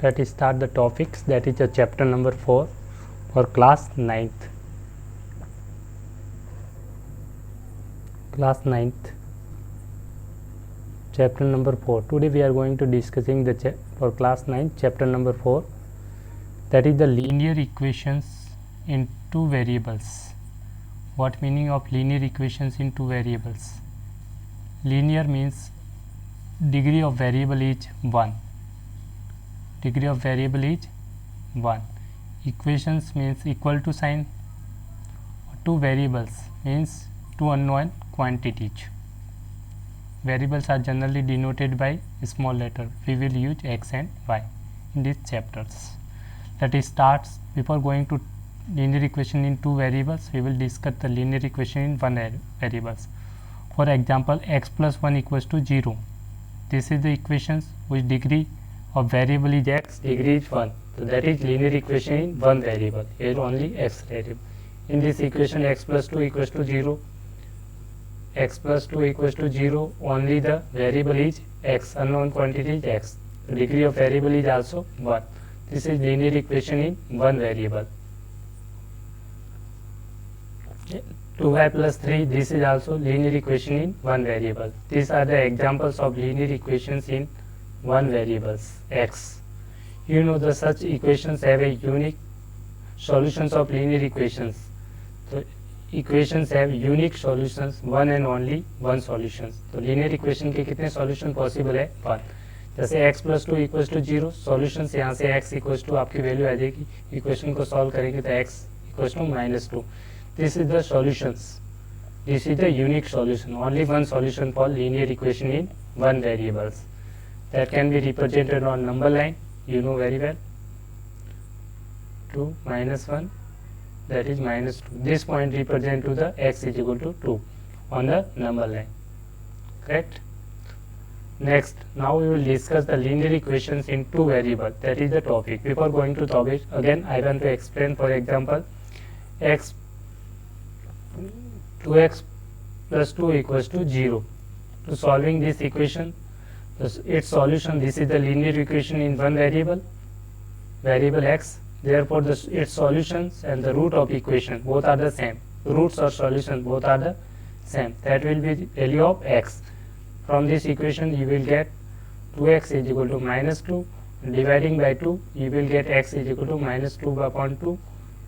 Let us start the topics. That is the chapter number 4 for class 9th. Class 9th, chapter number 4. Today we are going to discussing the for class 9 chapter number 4, that is the linear equations in two variables. What meaning of linear equations in two variables? Linear means degree of variable is 1. Degree of variable is 1. Equations means equal to sign. Two variables means two unknown quantities. Variables are generally denoted by a small letter. We will use x and y in these chapters. Let us start. Before going to linear equation in two variables, we will discuss the linear equation in one variables. For example, x plus 1 equals to 0. This is the equation whose degree of variable is x, degree is 1. So that is linear equation in one variable. Here only x variable. In this equation, x plus 2 equals to 0. X plus 2 equals to 0. Only the variable is x. Unknown quantity is x. The degree of variable is also 1. This is linear equation in one variable. 2y plus 3, this is also linear equation in one variable. These are the examples of linear equations in one variables x. You know the such equations have a unique solutions of linear equations. So equations have unique solutions, one and only one solutions. तो linear equation के कितने solution possible है? 1. जैसे x plus 2 equals to 0, solutions यहाँ से x equals to आपकी value आ जाएगी. Equation को सॉल्व करेंगे तो x equals to -2. This is the solutions. This is the unique solution. Only one solution for linear equation in one variables. That can be represented on number line. You know very well. 2 minus 1, that is -2. This point represent to the x is equal to 2 on the number line. Correct? Next, now we will discuss the linear equations in two variables. That is the topic. Before going to topic, again I want to explain. For example, x 2x plus 2 equals to 0. To solving this equation, its solution, this is the linear equation in one variable x. Therefore, its solutions and the root of equation both are the same. Roots or solution both are the same. That will be the value of x. From this equation, you will get 2x is equal to -2. Dividing by 2, you will get x is equal to -2 upon 2.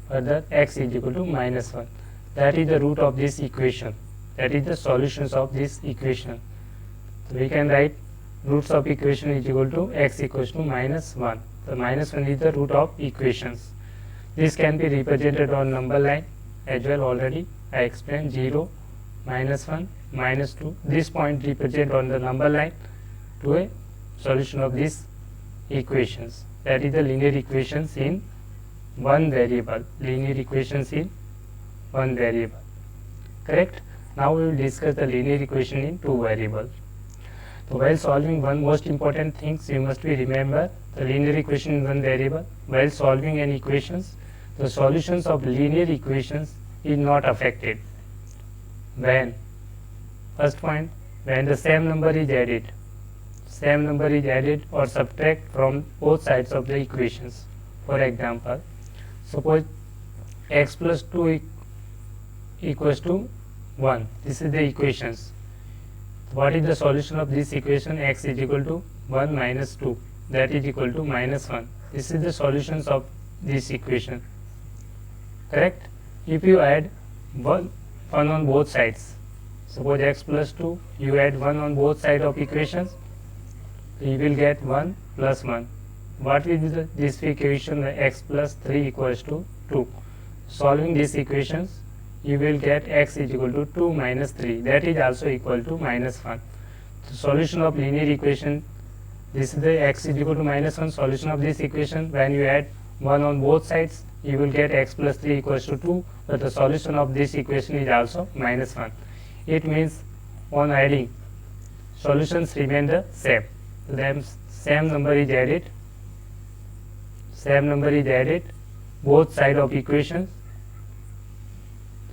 Further, x is equal to -1. That is the root of this equation. That is the solutions of this equation. So we can write roots of equation is equal to x equals to -1. The -1 is the root of equations. This can be represented on number line as well. Already I explained 0, -1, -2. This point represent on the number line to a solution of these equations. That is the linear equations in one variable. Linear equations in one variable. Correct? Now we will discuss the linear equation in two variables. So while solving one most important things, you must be remember the linear equation in one variable. While solving an equations, the solutions of linear equations is not affected. When? First point, when the same number is added or subtract from both sides of the equations. For example, suppose x plus 2 equals to 1. This is the equations. What is the solution of this equation? X is equal to 1 minus 2. That is equal to -1. This is the solutions of this equation. Correct? If you add 1 on both sides, suppose x plus 2, you add 1 on both sides of equations, you will get 1 plus 1. What is this equation? X plus 3 equals to 2. Solving these equations, you will get x is equal to 2 minus 3. That is also equal to -1. The solution of linear equation, this is the x is equal to -1. Solution of this equation, when you add 1 on both sides, you will get x plus 3 equals to 2. But the solution of this equation is also -1. It means on adding, solutions remain the same. Then same number is added, both sides of equations.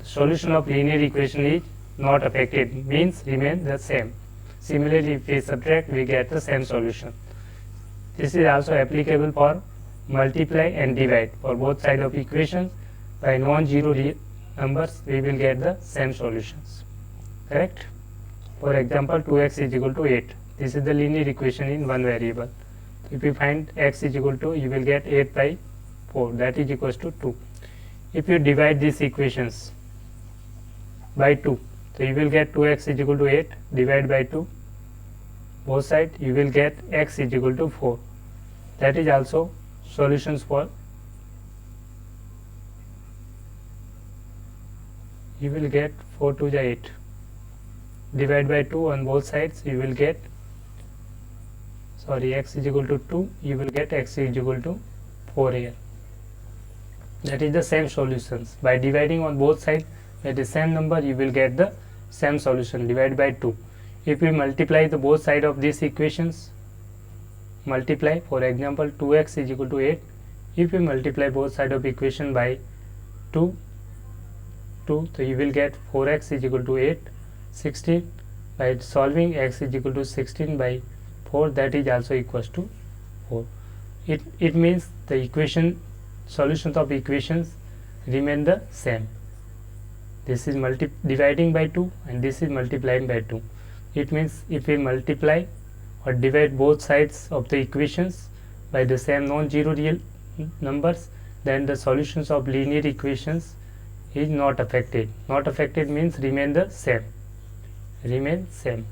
Solution of linear equation is not affected, means remain the same. Similarly, if we subtract, we get the same solution. This is also applicable for multiply and divide. For both sides of equations by non-zero numbers we will get the same solutions. Correct? For example, 2x is equal to 8. This is the linear equation in one variable. If you find x is equal to, you will get 8 by 4, that is equals to 2. If you divide these equations by 2, so you will get 2x is equal to 8, divide by 2, both sides you will get x is equal to 4. That is also solutions for, you will get 4 to the 8, divide by 2 on both sides, you will get, sorry, x is equal to 2, you will get x is equal to 4 here. That is the same solutions. By dividing on both sides by the same number, you will get the same solution, divide by 2. If we multiply the both sides of these equations, multiply, for example 2x is equal to 8, if we multiply both sides of equation by 2, so you will get 4x is equal to 8, 16. By solving x is equal to 16 by 4, that is also equals to 4. It means the equation, solutions of equations remain the same. This is dividing by 2 and this is multiplying by 2. It means if we multiply or divide both sides of the equations by the same non-zero real numbers, then the solutions of linear equations is not affected. Not affected means remain the same. Remain same.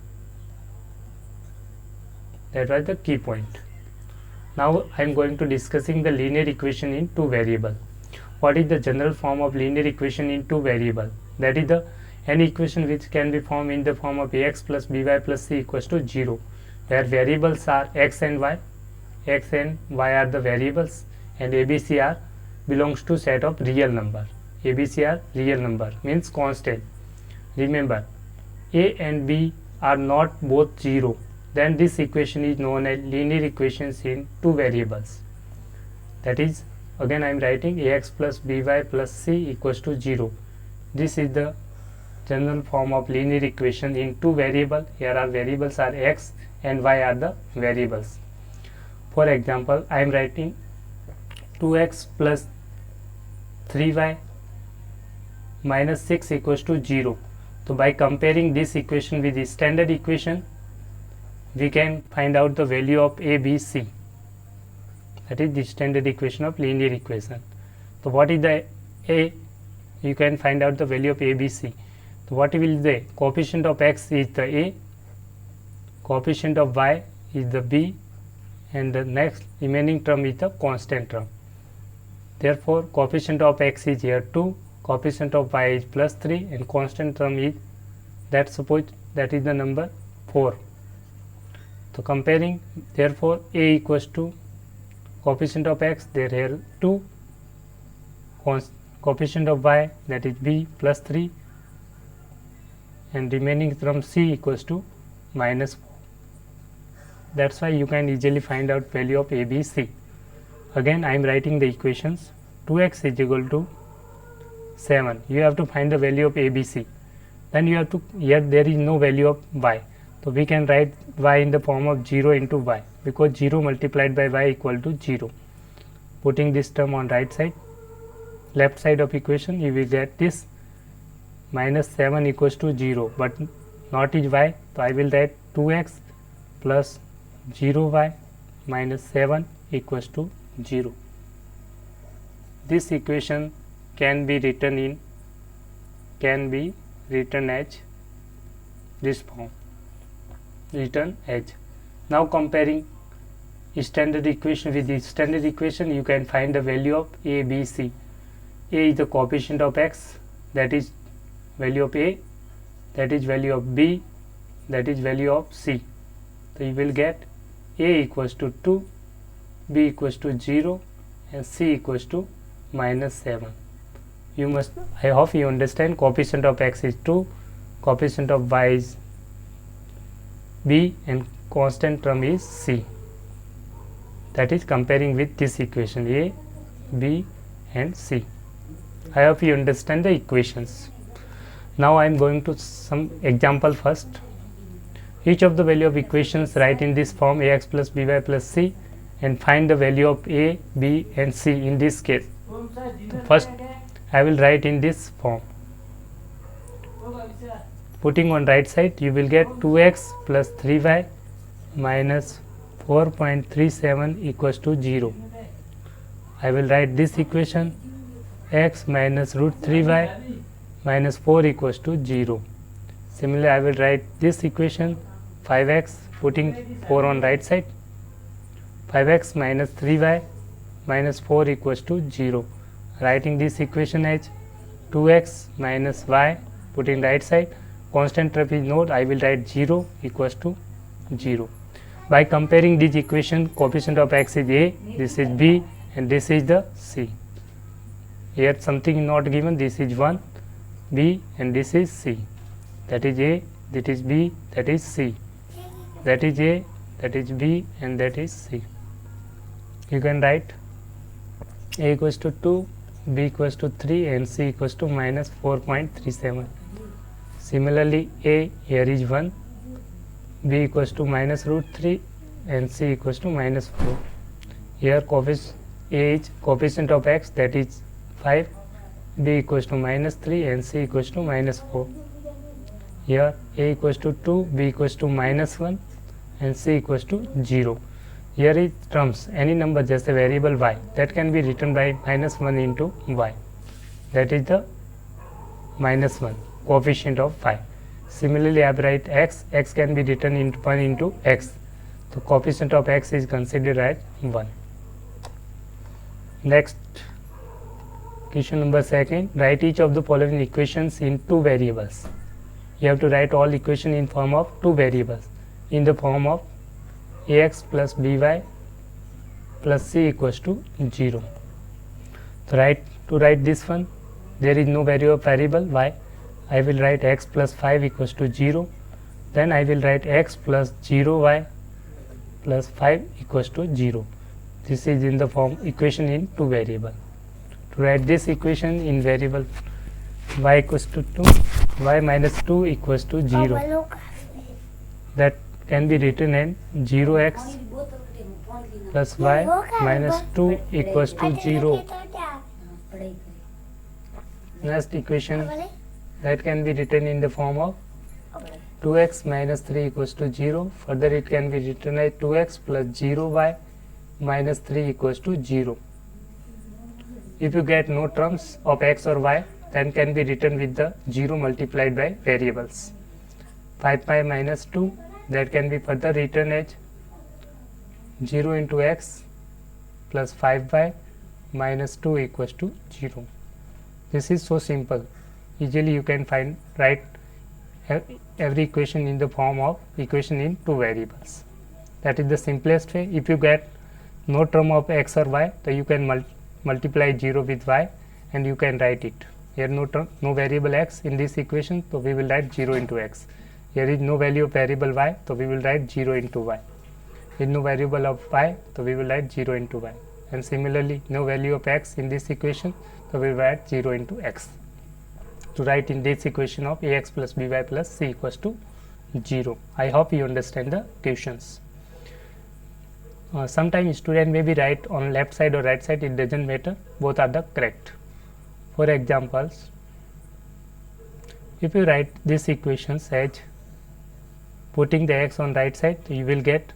That was the key point. Now I am going to discussing the linear equation in two variable. What is the general form of linear equation in two variable? That is the any equation which can be formed in the form of ax plus by plus c equals to 0, where variables are x and y. X and y are the variables and abc are belongs to set of real number. ABC are real number, means constant. Remember, a and b are not both 0, then this equation is known as linear equations in two variables. That is, again I am writing ax plus by plus c equals to 0. This is the general form of linear equation in two variable. Here our variables are x and y are the variables. For example, I am writing 2x plus 3y minus 6 equals to 0. So by comparing this equation with the standard equation, we can find out the value of a, b, c. That is the standard equation of linear equation. So what is the a? You can find out the value of a, b, c. So what will the coefficient of x is the a, coefficient of y is the b, and the next remaining term is the constant term. Therefore coefficient of x is here 2, coefficient of y is plus 3, and constant term is, that suppose that is the number 4. So comparing, therefore a equals to coefficient of x, there here 2, coefficient of y, that is b, plus 3, and remaining term c equals to minus 4. That's why you can easily find out value of a, b, c. Again I am writing the equations. 2x is equal to 7. You have to find the value of a, b, c. Then you have to, here there is no value of y. So we can write y in the form of 0 into y, because 0 multiplied by y equal to 0. Putting this term on right side, left side of equation, you will get this minus 7 equals to 0, but not is y. So I will write 2x plus 0y minus 7 equals to 0. This equation can be written as this form, written as. Now comparing standard equation with the standard equation, you can find the value of a, b, c. A is the coefficient of x, that is value of a, that is value of b, that is value of c. So you will get a equals to 2, b equals to 0, and c equals to minus 7. You must, I hope you understand, coefficient of x is 2, coefficient of y is b, and constant term is c. That is comparing with this equation a, b, and c. I hope you understand the equations. Now I am going to some example first. Each of the value of equations write in this form ax plus by plus c, and find the value of a, b and c in this case. First I will write in this form. Putting on right side, you will get 2x plus 3y minus 4.37 equals to 0. I will write this equation, x minus root 3y minus 4 equals to 0. Similarly, I will write this equation, 5x, putting 4 on right side, 5x minus 3y minus 4 equals to 0. Writing this equation as 2x minus y, putting right side, constant trapezoid node, I will write 0 equals to 0. By comparing this equation, coefficient of x is a, this is b and this is the c. Here something not given, this is 1, b and this is c. That is a, that is b, that is c. That is a, that is b and that is c. You can write a equals to 2, b equals to 3 and c equals to minus 4.37. Similarly, a here is 1, b equals to minus root 3 and c equals to minus 4. Here a is coefficient of x, that is 5, b equals to minus 3 and c equals to minus 4. Here a equals to 2, b equals to minus 1 and c equals to 0. Here is terms, any number just a variable y, that can be written by minus 1 into y, that is the minus 1 coefficient of phi. Similarly, I write x, x can be written into 1 into x, the coefficient of x is considered as 1. Next, question number 2, write each of the following equations in two variables. You have to write all equation in form of two variables, in the form of ax plus by plus c equals to 0. So to write this one, there is no variable y. I will write x plus 5 equals to 0. Then I will write x plus 0y plus 5 equals to 0. This is in the form equation in two variable. To write this equation in variable y equals to 2, y minus 2 equals to 0. That can be written in 0x plus y minus 2 equals to 0. Next equation, that can be written in the form of 2x minus 3 equals to 0. Further, it can be written as 2x plus 0y minus 3 equals to 0. If you get no terms of x or y, then can be written with the 0 multiplied by variables. 5y minus 2, that can be further written as 0 into x plus 5y minus 2 equals to 0. This is so simple. Easily you can write every equation in the form of equation in two variables. That is the simplest way. If you get no term of x or y, then you can multiply 0 with y and you can write it. Here no variable x in this equation, so we will write 0 into x. Here is no value of variable y, so we will write 0 into y. Here is no variable of y, so we will write 0 into y. And similarly, no value of x in this equation, so we will write 0 into x. To write in this equation of ax plus by plus c equals to 0. I hope you understand the questions. Sometimes student may be write on left side or right side, it doesn't matter, both are the correct. For examples, if you write this equations as putting the x on right side, you will get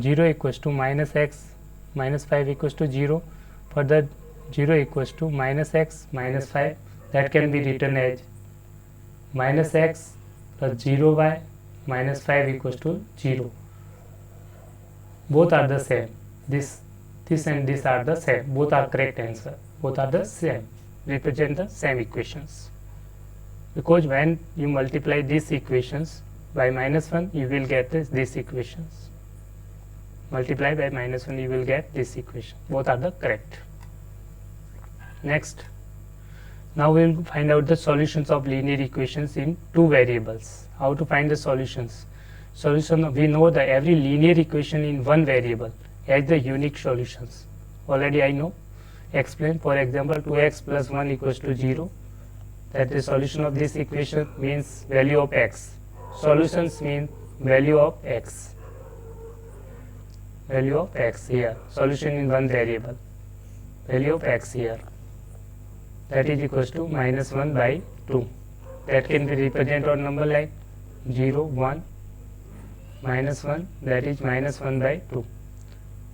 0 equals to minus x minus 5 equals to 0. Further, 0 equals to minus x minus 5, that can be written as minus x plus 0y minus 5 equals to 0. Both are the same. This and this are the same. Both are correct answer. Both are the same. Represent the same equations. Because when you multiply these equations by minus 1, you will get these equations. Multiply by minus 1, you will get this equation. Both are the correct. Next. Now we will find out the solutions of linear equations in two variables. How to find the solutions? We know that every linear equation in one variable has the unique solutions. Already I know. Explain. For example, 2x plus 1 equals to 0. That the solution of this equation means value of x. Solutions mean value of x. value of x here, solution in one variable, value of x here, that is equals to minus 1 by 2. That can be represented on number like 0, 1, minus 1, that is minus 1 by 2.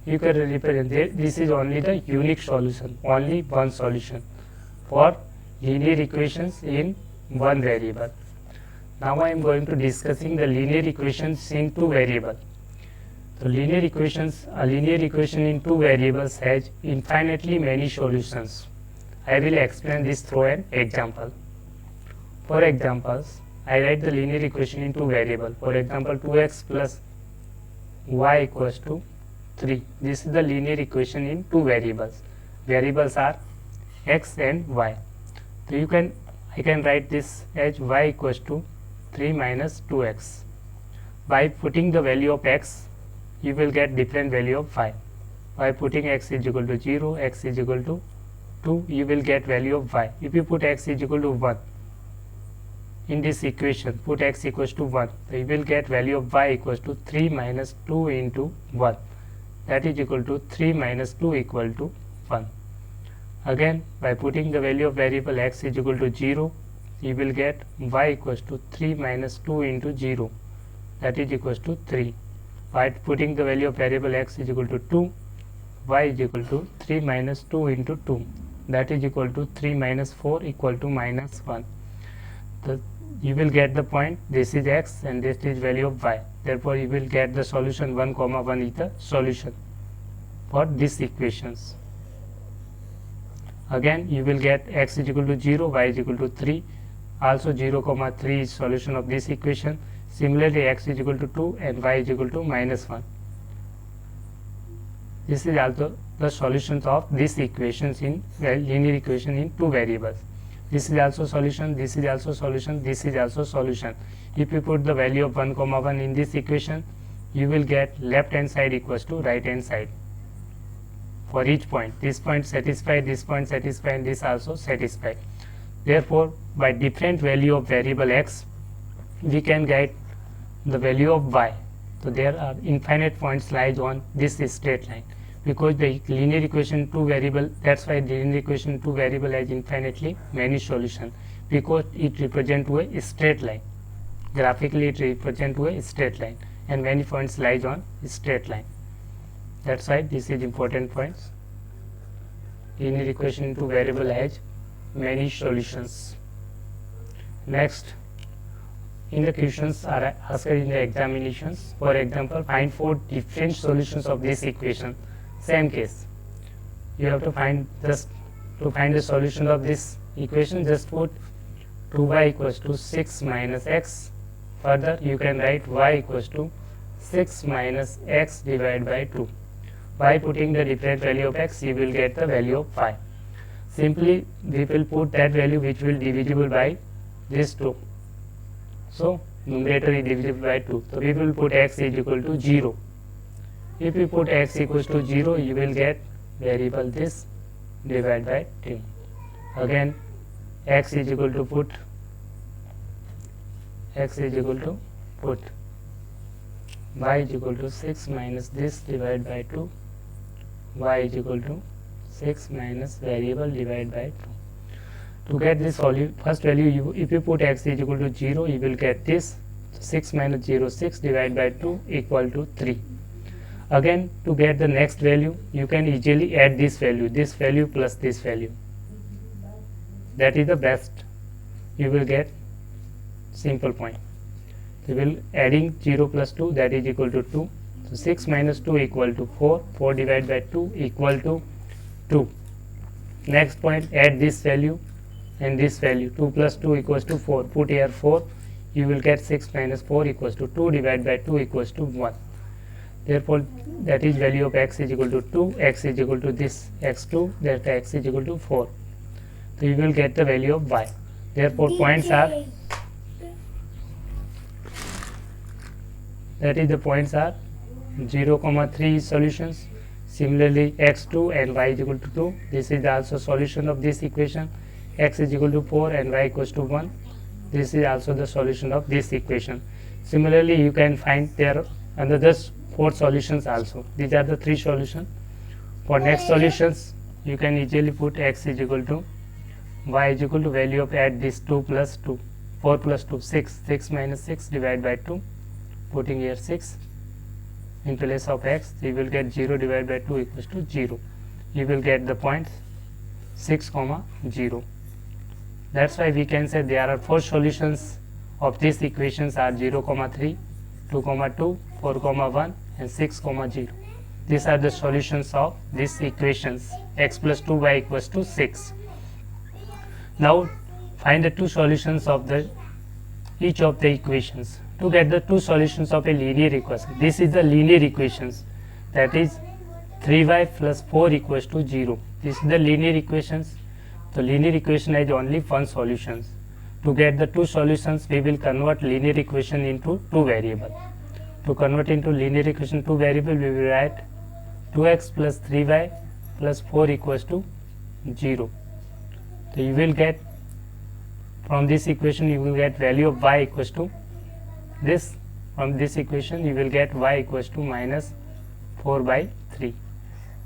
You can represent it. This is only the unique solution, only one solution for linear equations in one variable. Now I am going to discussing the linear equations in two variables. So linear equations, a linear equation in two variables has infinitely many solutions. I will explain this through an example. For examples, I write the linear equation in two variables. For example, 2x plus y equals to 3. This is the linear equation in two variables. Variables are x and y. So I can write this as y equals to 3 minus 2x. By putting the value of x, you will get different value of y. By putting x is equal to 0, x is equal to 2, you will get value of y. If you put x is equal to 1 in this equation, put x equals to 1, so you will get value of y equals to 3 minus 2 into 1, that is equal to 3 minus 2 equal to 1. Again, by putting the value of variable x is equal to 0, you will get y equals to 3 minus 2 into 0, that is equals to 3. By putting the value of variable x is equal to 2, y is equal to 3 minus 2 into 2, that is equal to 3 minus 4 equal to minus 1. You will get the point, this is x and this is value of y. Therefore, you will get the solution 1 comma 1 is the solution for these equations. Again, you will get x is equal to 0, y is equal to 3. Also 0 comma 3 is solution of this equation. Similarly, x is equal to 2 and y is equal to minus 1. This is also the solutions of these equations in linear equation in two variables. This is also solution, this is also solution, this is also solution. If you put the value of 1 comma 1 in this equation, you will get left hand side equals to right hand side. For each point, this point satisfied, this point satisfied, and this also satisfied. Therefore, by different value of variable x, we can get the value of y. So there are infinite points lies on this straight line. Because the linear equation two variable, that's why the linear equation two variable has infinitely many solutions, because it represents a straight line. Graphically it represents a straight line and many points lies on straight line. That's why this is important points. Linear equation in two variable has many solutions. Next, in the questions are asked in the examinations. For example, find 4 different solutions of this equation. Same case, you have to find the solution of this equation, just put 2y equals to 6 minus x. Further, you can write y equals to 6 minus x divided by 2. By putting the different value of x, you will get the value of y. Simply, we will put that value which will divisible by this 2. So, numerator is divisible by 2. So, we will put x is equal to 0. If you put x equals to 0, you will get variable this divided by 2. Again, x is equal to put y is equal to 6 minus this divided by 2, y is equal to 6 minus variable divided by 2. To get this value, first value, if you put x is equal to 0, you will get this 6 minus 0, 6 divided by 2 equal to 3. Again, to get the next value, you can easily add this value plus this value. That is the best. You will get simple point. You will adding 0 plus 2, that is equal to 2. So 6 minus 2 equal to 4. 4 divided by 2 equal to 2. Next point, add this value and this value. 2 plus 2 equals to 4. Put here 4. You will get 6 minus 4 equals to 2 divided by 2 equals to 1. Therefore, that is value of x is equal to 2, x is equal to this x2, that x is equal to 4. So, you will get the value of y. Therefore, points are, that is the points are 0, 3 solutions. Similarly, x2 and y is equal to 2. This is also solution of this equation. X is equal to 4 and y equals to 1. This is also the solution of this equation. Similarly, you can find there another 4 solutions also. These are the 3 solutions. For next solutions, you can easily put x is equal to y is equal to value of add this 2 plus 2, 4 plus 2, 6, 6 minus 6 divided by 2, putting here 6 in place of x, you will get 0 divided by 2 equals to 0. You will get the point 6 comma 0. That's why we can say there are 4 solutions of these equations are 0 comma 3, 2 comma 2, 4 comma 1 and 6 comma 0. These are the solutions of these equations x plus 2y equals to 6. Now find the 2 solutions of each of the equations. To get the 2 solutions of a linear equation, this is the linear equations, that is 3y plus 4 equals to 0. This is the linear equations. The linear equation has only one solution. To get the 2 solutions, we will convert linear equation into 2 variable. To convert into linear equation 2 variable, we will write 2x plus 3y plus 4 equals to 0. So you will get from this equation, you will get value of y equals to this. From this equation you will get y equals to minus 4 by 3,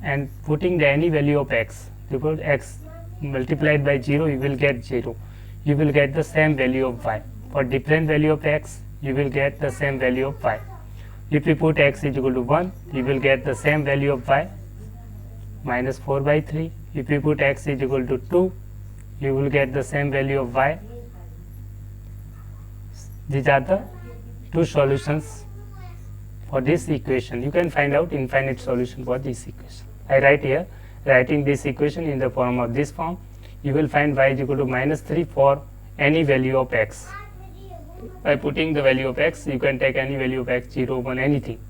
and putting the any value of x, you put x multiplied by 0, you will get 0. You will get the same value of y. For different value of x, you will get the same value of y. If you put x is equal to 1, you will get the same value of y, minus 4 by 3. If you put x is equal to 2, you will get the same value of y. These are the 2 solutions for this equation. You can find out infinite solution for this equation. I write here, writing this equation in the form of this form, you will find y is equal to minus 3 for any value of x. By putting the value of x, you can take any value of x, 0, 1, anything.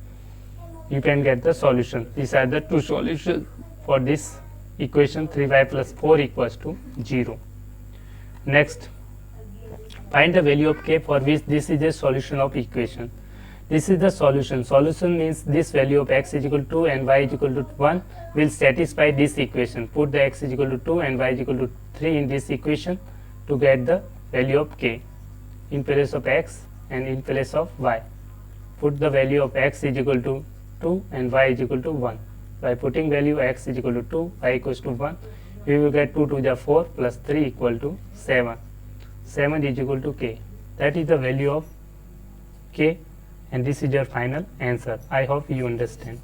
You can get the solution. These are the 2 solutions for this equation 3y plus 4 equals to 0. Next, find the value of k for which this is a solution of equation. This is the solution. Solution means this value of x is equal to 2 and y is equal to 1 will satisfy this equation. Put the x is equal to 2 and y is equal to 3 in this equation to get the value of k in place of x and in place of y. Put the value of x is equal to 2 and y is equal to 1. By putting value x is equal to 2, y equals to 1, we will get 2 to the 4 plus 3 equal to 7. 7 is equal to k. That is the value of k, and this is your final answer. I hope you understand.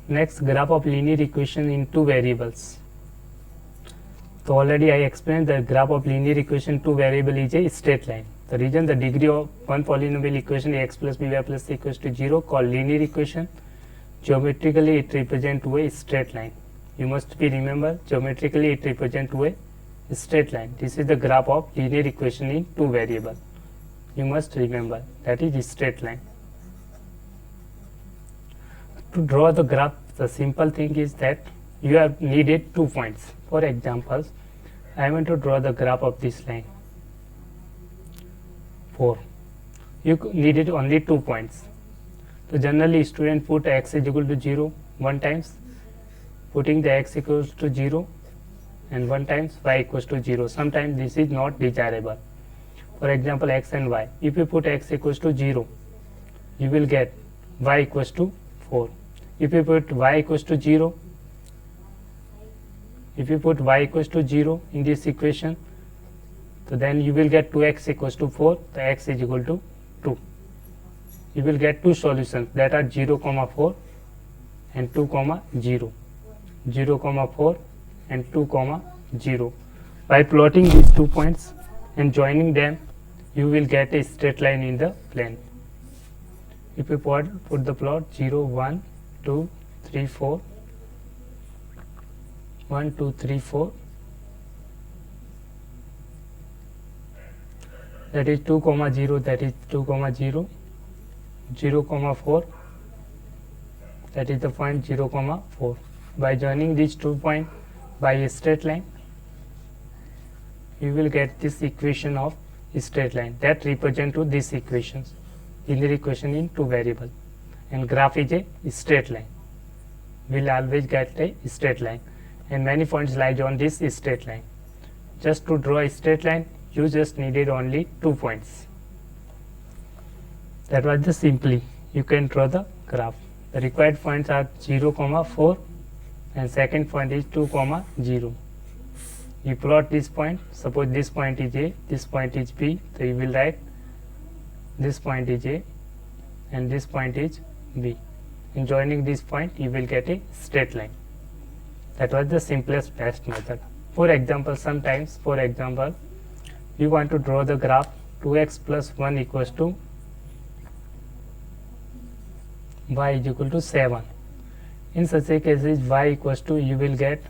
Next, graph of linear equation in 2 variables. So already I explained that graph of linear equation 2 variable is a straight line. The reason the degree of one polynomial equation x plus by plus c equals to 0 called linear equation, geometrically it represents a straight line. You must be remember, geometrically it represents a straight line. This is the graph of linear equation in 2 variable. You must remember that is a straight line. To draw the graph, the simple thing is that you have needed 2 points. For example, I want to draw the graph of this line 4. You needed only 2 points. So generally student put x is equal to 0 one times, putting the x equals to 0 and one times y equals to 0. Sometimes this is not desirable. For example, x and y. If you put x equals to 0, you will get y equals to 4. If you put y equals to 0, in this equation, so then you will get 2x equals to 4, the x is equal to 2. You will get 2 solutions, that are 0, 4 and 2, 0. 0, 4 and 2, 0. By plotting these 2 points and joining them, you will get a straight line in the plane. If you put the plot 0, 1, 2, 3, 4, 1, 2, 3, 4, that is 2, 0, that is 2, 0, 0, 4, that is the point 0, 4. By joining these 2 points by a straight line, you will get this equation of a straight line that represent to these equations, linear equation in 2 variable, and graph is a straight line. We will always get a straight line, and many points lie on this straight line. Just to draw a straight line, you just needed only 2 points. That was just simply you can draw the graph. The required points are 0, 4 and second point is 2, 0. You plot this point. Suppose this point is A, this point is B, so you will write this point is A and this point is B. In joining this point you will get a straight line. That was the simplest best method. For example, sometimes you want to draw the graph 2x plus 1 equals to y is equal to 7. In such a case, y equals to, you will get,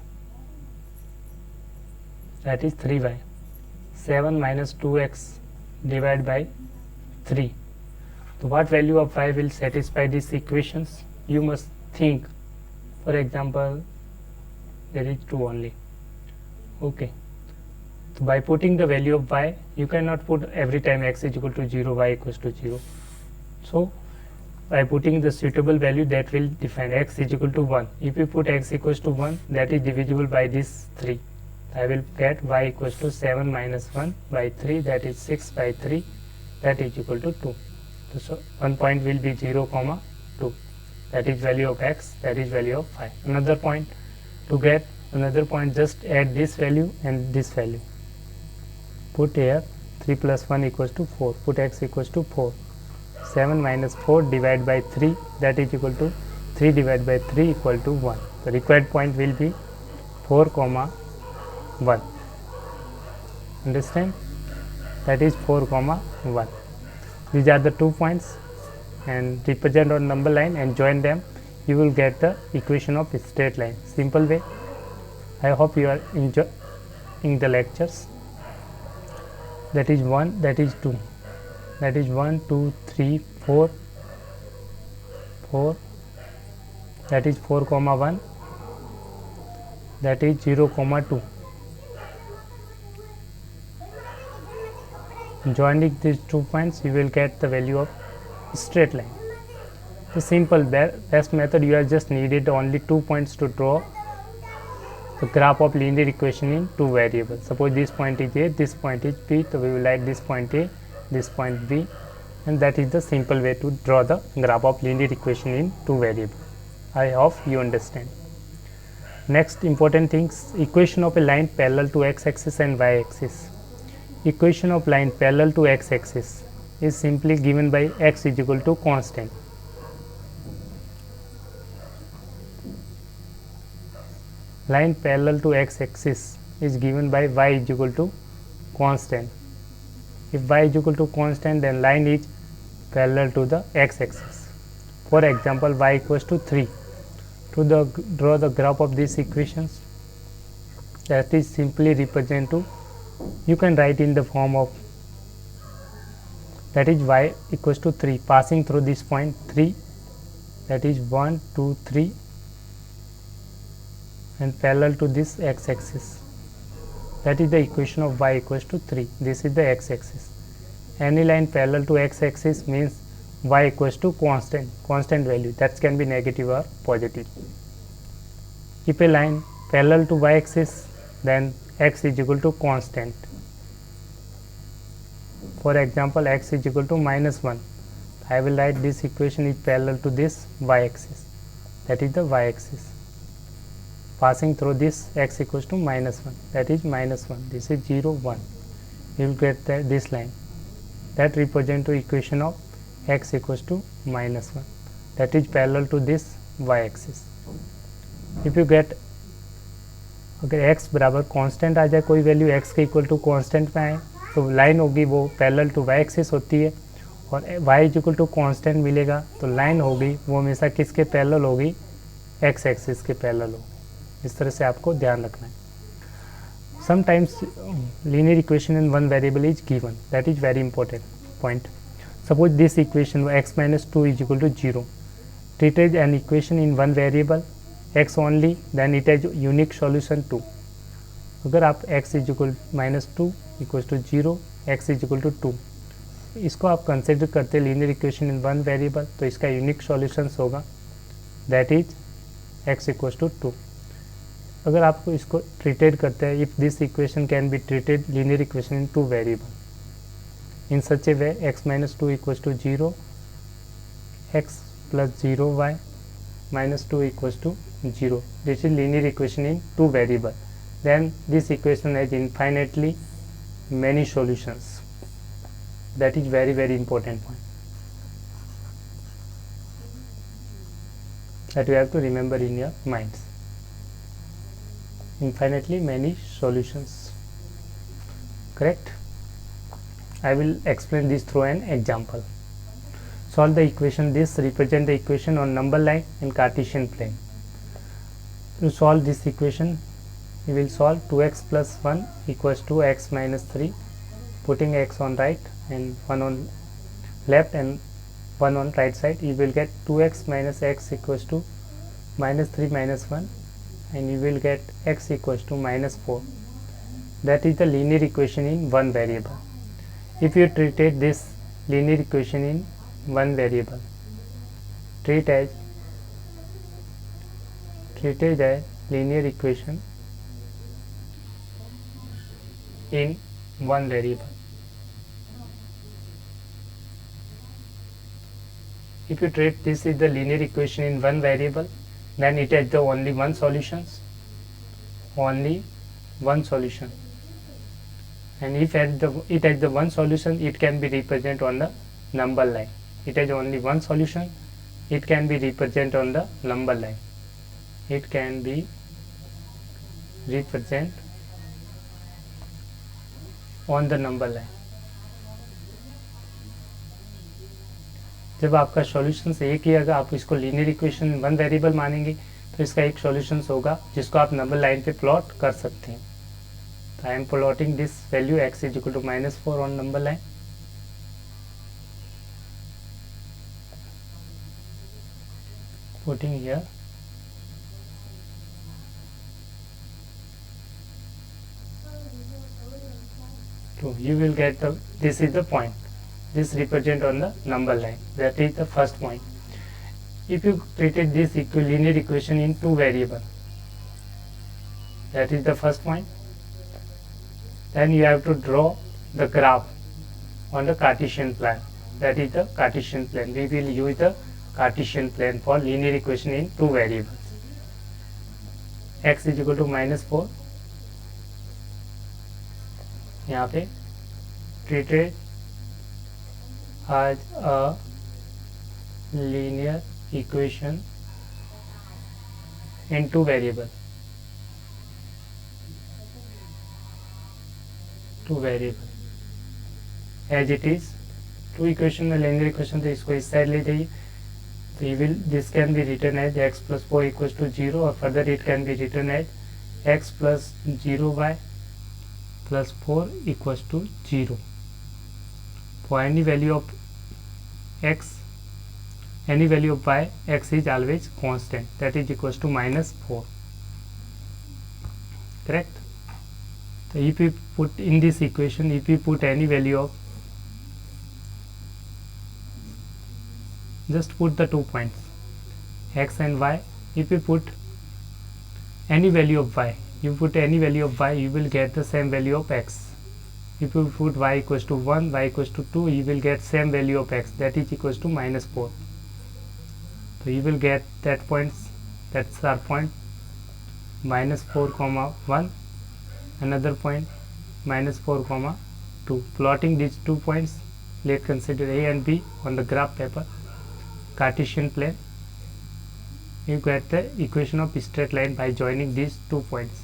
that is 3y. 7 minus 2x divided by 3. So what value of y will satisfy these equations? You must think. For example, there is 2 only. Okay. So by putting the value of y, you cannot put every time x is equal to 0, y equals to 0. So by putting the suitable value, that will define x is equal to 1. If you put x equals to 1, that is divisible by this 3. I will get y equals to 7 minus 1 by 3, that is 6 by 3, that is equal to 2. So one point will be 0, 2. That is value of x, that is value of y. Another point, to get another point, just add this value and this value. Put here 3 plus 1 equals to 4. Put x equals to 4. 7 minus 4 divided by 3, that is equal to 3 divided by 3 equal to 1. The required point will be 4, 1. Understand? That is 4, 1. These are the 2 points, and represent on number line and join them. You will get the equation of a straight line. Simple way. I hope you are enjoying the lectures. That is 1, that is 2. That is 1, 2, 3, 4, 4, that is 4, 1, that is 0, 2. Joining these 2 points, you will get the value of straight line. The simple best method, you are just needed only 2 points to draw the graph of linear equation in 2 variables. Suppose this point is A, this point is B, so we will write this point A, this point B, and that is the simple way to draw the graph of linear equation in 2 variables. I hope you understand. Next important things, equation of a line parallel to x-axis and y-axis. Equation of line parallel to x-axis is simply given by x is equal to constant. Line parallel to x-axis is given by y is equal to constant. If y is equal to constant, then line is parallel to the x-axis. For example, y equals to 3. To draw the graph of these equations, that is simply represent to, you can write in the form of, that is y equals to 3, passing through this point 3, that is 1, 2, 3, and parallel to this x-axis. That is the equation of y equals to 3. This is the x-axis. Any line parallel to x-axis means y equals to constant value, that can be negative or positive. If a line parallel to y-axis, then x is equal to constant. For example, x is equal to minus 1. I will write this equation is parallel to this y-axis, that is the y-axis. Passing through this x equals to minus 1, that is minus 1, this is 0, 1. You will get this line that represent to equation of x equals to minus 1, that is parallel to this y-axis. If you get, अगर x बराबर constant आ जाए, कोई value x के equal to constant में आए, तो line होगी वो पैरेलल टू y एक्सिस होती है, और y is equal to constant मिलेगा तो लाइन होगी वो हमेशा किसके पैरेलल होगी, x एक्सिस के पैरेलल होगी. इस तरह से आपको ध्यान रखना है. Sometimes linear equation in one variable is given, that is very important point. Suppose this equation x minus 2 is equal to 0. Treat as an equation in one variable x only, then it has unique solution 2. अगर आप x is equal minus 2 equals to 0, x is equal to 2, इसको आप consider करते हैं linear equation in one variable, तो इसका unique solutions होगा that is x equals to 2. अगर आपको इसको ट्रीटेड करते हैं, if this equation can be treated linear equation in two variable in such a way x minus 2 equals to 0 x plus 0y minus 2 equals to 0. This is linear equation in two variable. Then this equation has infinitely many solutions. That is very important point that you have to remember in your minds. Infinitely many solutions, correct? I will explain this through an example. Solve the equation. This represent the equation on number line and Cartesian plane. To solve this equation, we will solve 2x plus 1 equals to x minus 3, putting x on right and 1 on left and 1 on right side. You will get 2x minus x equals to minus 3 minus 1, and you will get x equals to minus 4. That is the linear equation in one variable. If you treated this linear equation in one variable, treat as linear equation in one variable. If you treat this is the linear equation in one variable, then it has the only one solution. And if it has the one solution, it can be represented on the number line. It has only one solution, it can be represented on the number line. It can be represented on the number line. जब आपका solution एक ही अगर आप इसको linear equation one variable मानेंगे तो इसका एक सॉल्यूशन होगा जिसको आप नंबर लाइन पे प्लॉट कर सकते हैं. तो I am plotting this value x is equal to -4 on number line. Putting here so you will get this is the point. This represent on the number line. That is the first point. If you treated this linear equation in two variable, that is the first point. Then you have to draw the graph on the Cartesian plane. That is the Cartesian plane. We will use the Cartesian plane for linear equation in two variables. X is equal to -4. यहाँ पे treated as a linear equation in two variable. As it is two equation में linear equation तो इसको इस side ले जाइए. So this can be written as x plus 4 equals to 0, or further it can be written as x plus 0y plus 4 equals to 0. For any value of x, any value of y, x is always constant, that is equals to -4. Correct? So if we put in this equation, if we put any value of, just put the 2 points x and y. If you put any value of y, you will get the same value of x. If you put y equals to 1, y equals to 2, you will get same value of x, that is equals to -4. So you will get that points, that's our point -4, 1, another point -4, 2. Plotting these 2 points, let's consider A and B on the graph paper, Cartesian plane. You get the equation of straight line by joining these 2 points.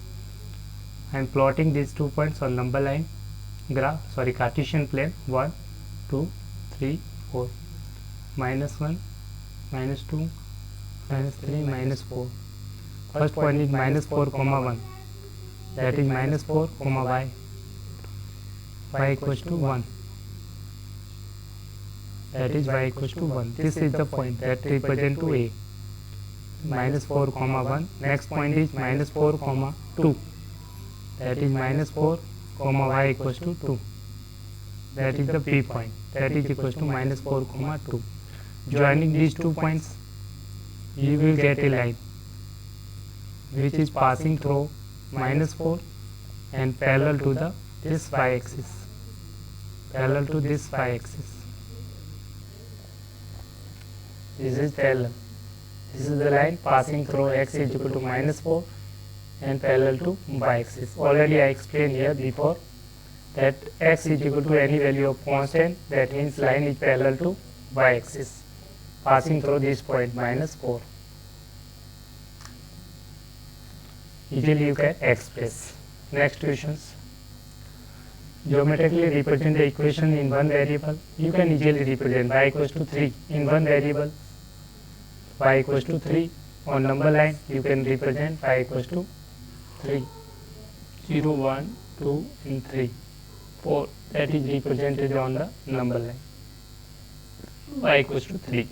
I am plotting these 2 points on number line Cartesian plane. 1, 2, 3, 4, -1, -2, -3, -4. First point is -4, 1, that is -4, y equals to 1, that is y equals to 1. This is the point that represent to A. -4, 1. Next point is -4, 2, that is -4, y equals to 2. That is the P point, that is equals to -4, 2. Joining these 2 points, you will get a line which is passing through -4 and parallel to this y-axis. this is parallel. This is the line passing through x is equal to -4 and parallel to y-axis. Already I explained here before that x is equal to any value of constant, that means line is parallel to y-axis passing through this point -4. Easily you can express. Next questions. Geometrically represent the equation in one variable. You can easily represent y equals to 3 in one variable. Y equals to 3 on number line. You can represent y equals to 3, 0, 1, 2 and 3, 4. That is represented on the number line. Y equals to 3.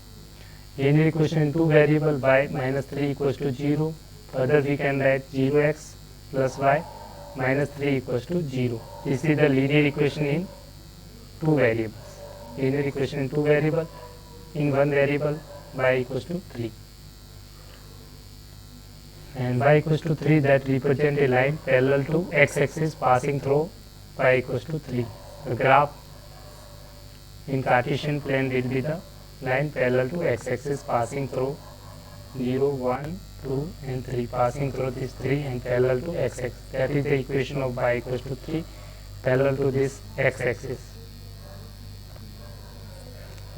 Linear equation in two variable, y minus 3 equals to 0. Further we can write 0x plus y minus 3 equals to 0. This is the linear equation in two variables. Linear equation in two variable, in one variable y equals to 3. And y equals to 3, that represent a line parallel to x-axis passing through y equals to 3. The graph in Cartesian plane will be the line parallel to x-axis passing through 0, 1, 2 and 3, passing through this 3 and parallel to x-axis. That is the equation of y equals to 3 parallel to this x-axis.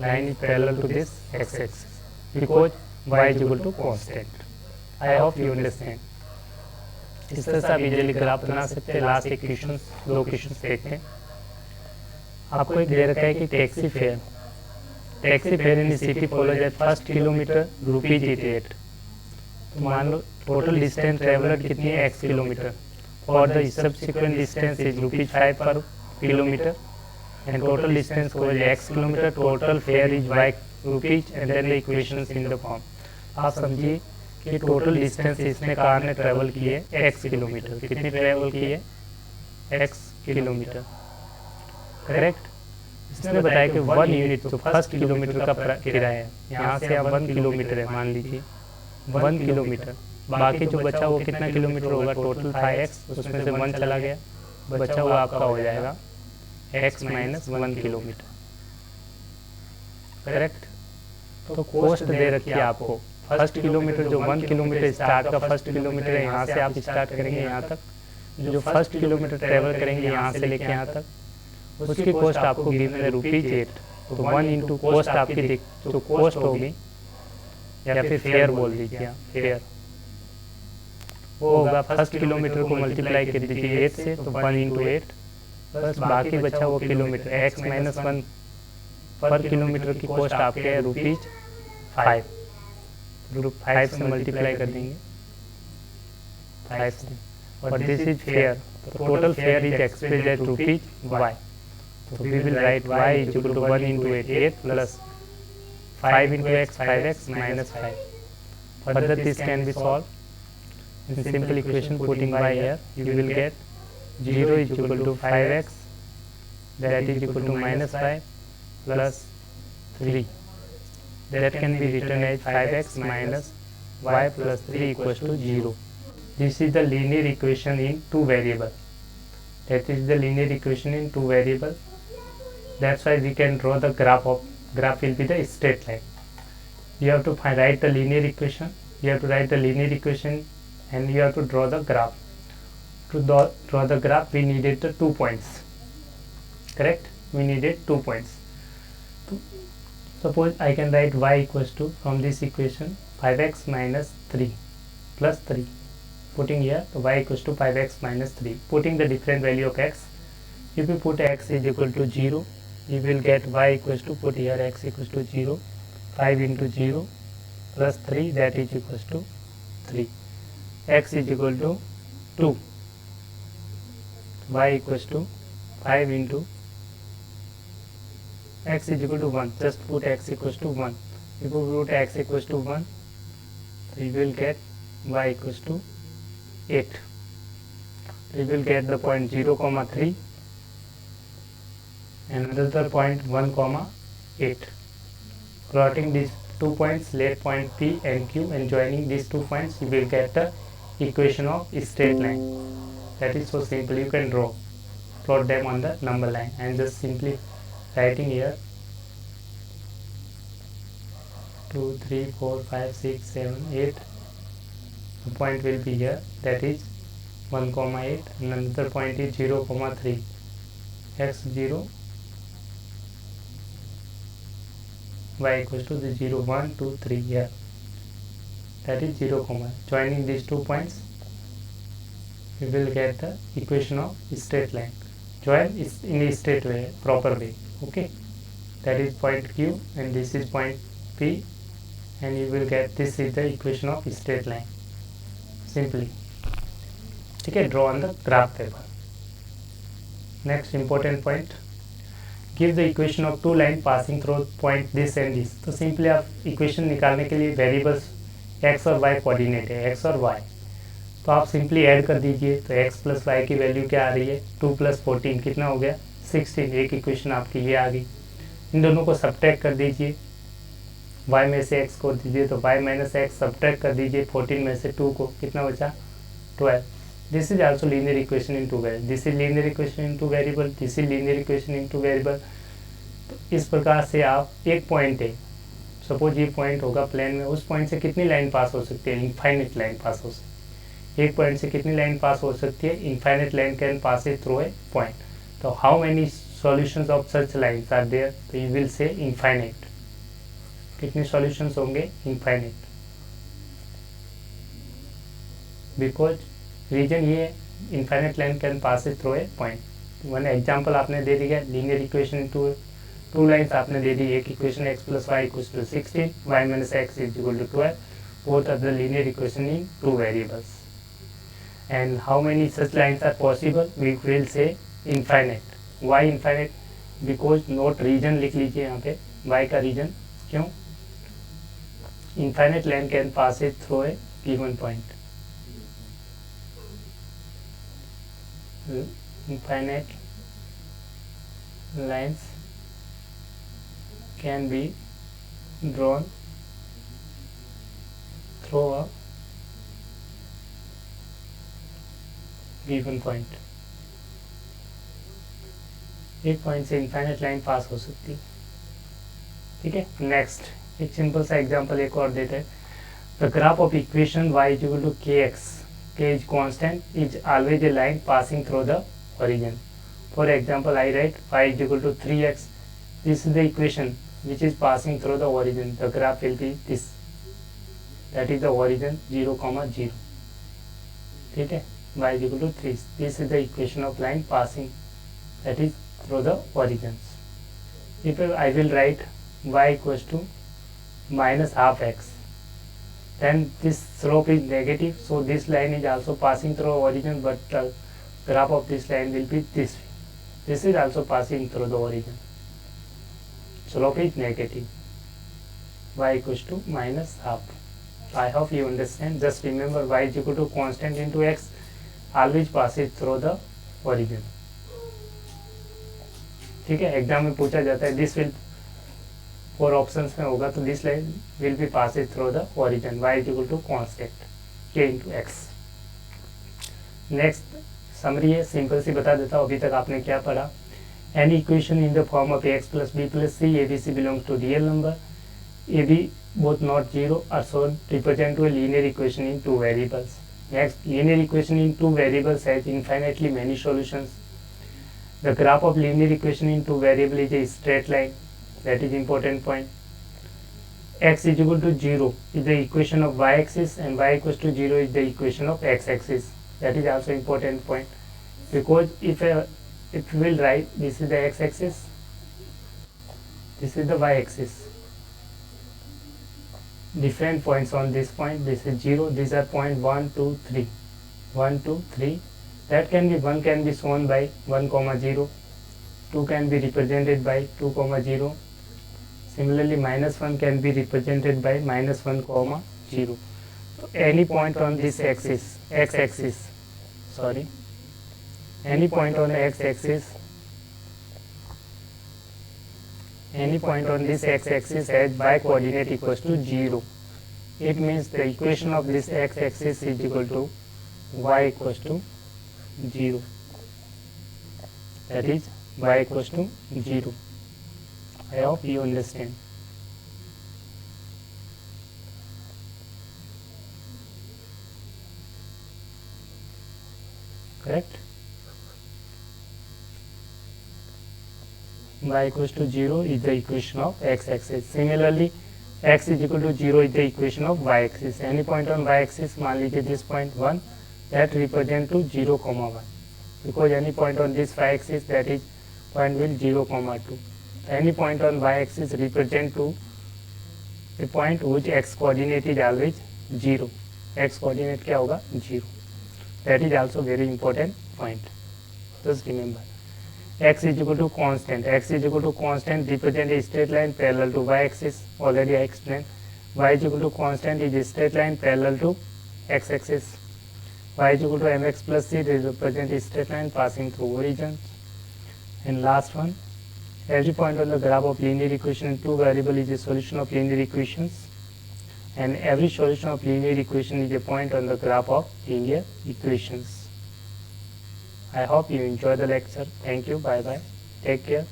Line is parallel to this x-axis because y is equal to constant. I hope you understand. इस तरह से आप easily graph बना सकते हैं. Last एक question, दो question देखते हैं. आपको एक दे रखा है कि taxi fair in city follows at first kilometre ₹88. तो मान लो टोटल डिस्टेंस ट्रेवलर कितनी है, x kilometre. For the subsequent distance is ₹5 per kilometre and total distance was x kilometre. Total fare is y rupees and then the equations in the form. आप समझिए कि total distance इसने car ने travel की है x kilometre. कितनी travel की है, x किलोमीटर. करेक्ट. इसने बताया कि 1 यूनिट, तो फर्स्ट किलोमीटर का किराया है. यहाँ से आप 1 किलोमीटर है, मान लीजिए 1 किलोमीटर. बाकी जो बचा वो कितना किलोमीटर होगा, टोटल था x, उसमें से 1 चला गया, बचा हुआ आपका हो जाएगा x माइनस 1 किलोमीटर. करेक्ट. तो कॉस्ट दे रखी है आपको. फर्स्ट किलोमीटर जो 1 किलोमीटर स्टार्ट का फर्स्ट किलोमीटर है, यहाँ से आप स्टार्ट करेंगे यहाँ तक, जो फर्स्ट किलोमीटर ट्रेवल करेंगे यहाँ से लेके यहाँ तक, उसकी कॉस्ट आपको गिवन है ₹8. तो 1 इंटू कॉस्ट आपकी जो कॉस्ट होगी, या फिर फेयर बोल दीजिए, फेयर वो होगा फर्स्ट किलोमीटर को मल्टीप्लाई कर दीजिए 8 से, तो 1 इंटू 8 बस बाकी बचा वो किलोमीटर x माइनस 1 पर किलोमीटर की कॉस्ट आपके है ₹5. 5 से मल्टीप्लाई कर देंगे 5 से. और दिस इज फेयर. तो total fare is expressed as ₹y. So we will write y is equal to 1 into 8 plus 5 into x, 5x minus 5. Further this can be solved in simple equation. Putting y here, you will get 0 is equal to 5x, that is equal to minus 5 plus 3. That can be written as 5x minus y plus 3 equals to 0. This is the linear equation in two variable. That is the linear equation in two variable. That's why we can draw the graph will be the straight line. You have to write the linear equation. You have to write the linear equation and you have to draw the graph. To draw the graph, we needed the 2 points. Correct? We needed 2 points. Suppose I can write y equals to, from this equation, 5x minus 3 plus 3. Putting here, so y equals to 5x minus 3. Putting the different value of x. If you put x is equal to 0, you will get y equals to, put here x equals to 0, 5 into 0 plus 3, that is equals to 3. X is equal to 2. Y equals to 5 into x is equal to 1. Just put x equals to 1. If you put x equals to 1, so you will get y equals to 8. You will get the point 0, 3 and another point 1, 8. Plotting these 2 points, let point P and Q, and joining these 2 points, you will get the equation of straight line. That is so simple. You can plot them on the number line. I am just simply writing here 2, 3, 4, 5, 6, 7, 8. The point will be here, that is 1, 8, and another point is 0, 3. X 0, y equals to the 0, 1, 2, 3 here. That is 0, joining these 2 points, we will get the equation of straight line. Join is in a straight way, proper way. Okay, that is point Q and this is point P, and you will get this is the equation of straight line. Simply. Okay, draw on the graph paper. Next important point, give the equation of two line passing through point this and this. तो simply आप equation निकालने के लिए variables x और y coordinate है, x और y, तो आप सिंपली ऐड कर दीजिए. तो x प्लस वाई की वैल्यू क्या आ रही है, 2 प्लस 14 कितना हो गया, 16. एक इक्वेशन आपकी ये आ गई. इन दोनों को सब्ट्रैक्ट कर दीजिए, y में से x को दीजिए, तो y माइनस एक्स सब्ट्रैक्ट कर दीजिए 14 में से 2 को, कितना बचा, 12. This is also linear equation into variable. This is linear equation into variable. This is linear equation into variable. तो इस प्रकार से आप एक पॉइंट है, सपोज ये पॉइंट होगा प्लेन में, उस पॉइंट से कितनी लाइन पास हो सकती है, इनफाइनाइट लाइन पास हो सकती है. एक पॉइंट से कितनी लाइन पास हो सकती है, infinite line can pass it through a point. तो how many solutions of such lines are there, तो यू विल से इनफाइनाइट. कितने सॉल्यूशंस होंगे, इनफाइनाइट, बिकॉज रीजन ये infinite line can pass it through a point. One example आपने दे दिया, linear equation two lines आपने दे दी. एक equation x plus y equals to 16, y minus x is equal to 12. Both are the linear equation in two variables. And how many such lines are possible, we will say infinite. Why infinite? Because not region लिख लीजिए यहाँ पे, y का region. क्यों, infinite line can pass it through a given point. Infinite lines can be drawn through a given point. एक point से infinite line पास हो सकती है. ठीक है, नेक्स्ट एक सिंपल सा एग्जांपल एक और देते हैं. The graph of equation y is equal to kx, k is constant, is always a line passing through the origin. For example I write y is equal to 3x. This is the equation which is passing through the origin. The graph will be this, that is the origin 0, 0. ठीक है, y is equal to 3. This is the equation of line passing, that is through the origins. If I will write y equals to minus half x, then this slope is negative, so this line is also passing through origin, but the graph of this line will be this way. This is also passing through the origin. Slope is negative. Y equals to minus half. I hope you understand. Just remember y is equal to constant into x, always passes through the origin. ठीक है, exam में पूछा जाता है, this will 4 options में होगा, तो this line will be passes through the origin. y is equal to constant k into x. Next summary है, सिंपल सी बता देता हूँ. अभी तक आपने क्या पढ़ा, any equation in the form of x plus b plus c, a b c belongs to real number, a b both not 0 are shown represent to a linear equation in two variables. Next, linear equation in two variables has infinitely many solutions. The graph of linear equation in two variable is a straight line. That is important point. X is equal to 0 is the equation of y axis, and y equals to 0 is the equation of x axis. That is also important point, because if we will write, this is the x axis, this is the y axis. Different points on this point, this is 0, these are point 1, 2, 3, 1, 2, 3. That can be, 1 can be shown by 1, 0, 2 can be represented by 2, 0. Similarly, minus 1 can be represented by minus 1, 0. So any point on this axis, x-axis, sorry, any point on the x-axis, any point on this x-axis has y coordinate equals to 0. It means the equation of this x-axis is equal to y equals to 0. That is y equals to 0. I hope you understand. correct. Y equals to 0 is the equation of x axis. Similarly, x is equal to 0 is the equation of y axis. Any point on y axis, मान लीजिए this point 1, that represent to 0, 1, because any point on this y axis, that is point will 0, 2. Any point on y axis represent to a point which x coordinate is always 0. X coordinate क्या होगा 0. That is also very important point. Just remember. X is equal to constant. X is equal to constant represent a straight line parallel to y axis. Already I explained. Y is equal to constant is a straight line parallel to x axis. Y is equal to mx plus c represent a straight line passing through origin. And last one, every point on the graph of linear equation in two variable is a solution of linear equations. And every solution of linear equation is a point on the graph of linear equations. I hope you enjoy the lecture. Thank you. Bye bye. Take care.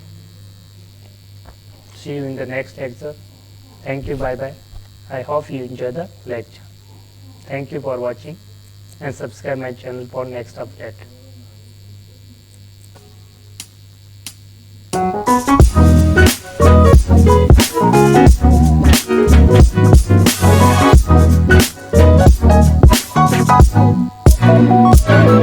See you in the next lecture. Thank you. Bye bye. I hope you enjoy the lecture. Thank you for watching and subscribe my channel for next update.